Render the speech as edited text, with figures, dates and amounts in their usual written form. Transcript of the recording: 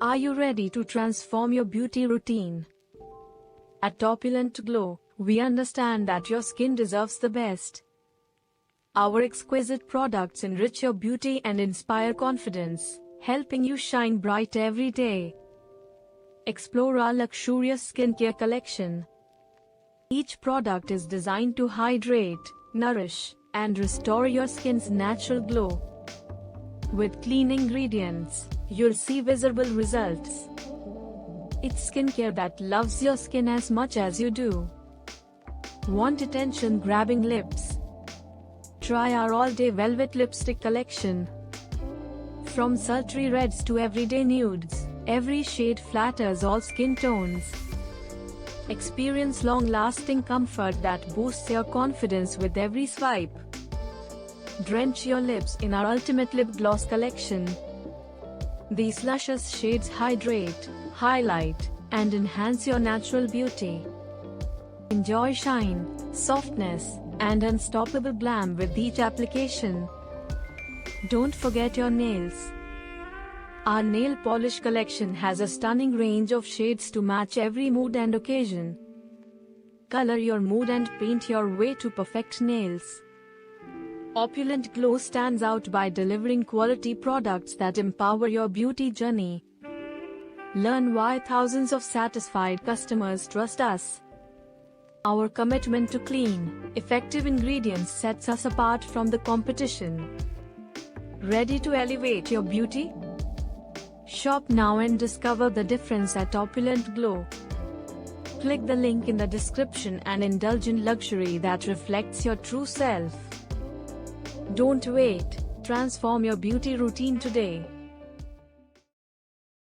Are you ready to transform your beauty routine? At Opulent Glow, we understand that your skin deserves the best. Our exquisite products enrich your beauty and inspire confidence, helping you shine bright every day. Explore our luxurious skincare collection. Each product is designed to hydrate, nourish, and restore your skin's natural glow. With clean ingredients, you'll see visible results. It's skincare that loves your skin as much as you do. Want attention-grabbing lips? Try our all-day velvet lipstick collection. From sultry reds to everyday nudes, every shade flatters all skin tones. Experience long-lasting comfort that boosts your confidence with every swipe. Drench your lips in our ultimate lip gloss collection. These luscious shades hydrate, highlight, and enhance your natural beauty. Enjoy shine, softness, and unstoppable glam with each application. Don't forget your nails. Our nail polish collection has a stunning range of shades to match every mood and occasion. Color your mood and paint your way to perfect nails. Opulent Glow stands out by delivering quality products that empower your beauty journey. Learn why thousands of satisfied customers trust us. Our commitment to clean, effective ingredients sets us apart from the competition. Ready to elevate your beauty? Shop now and discover the difference at Opulent Glow. Click the link in the description and indulge in luxury that reflects your true self. Don't wait, transform your beauty routine today.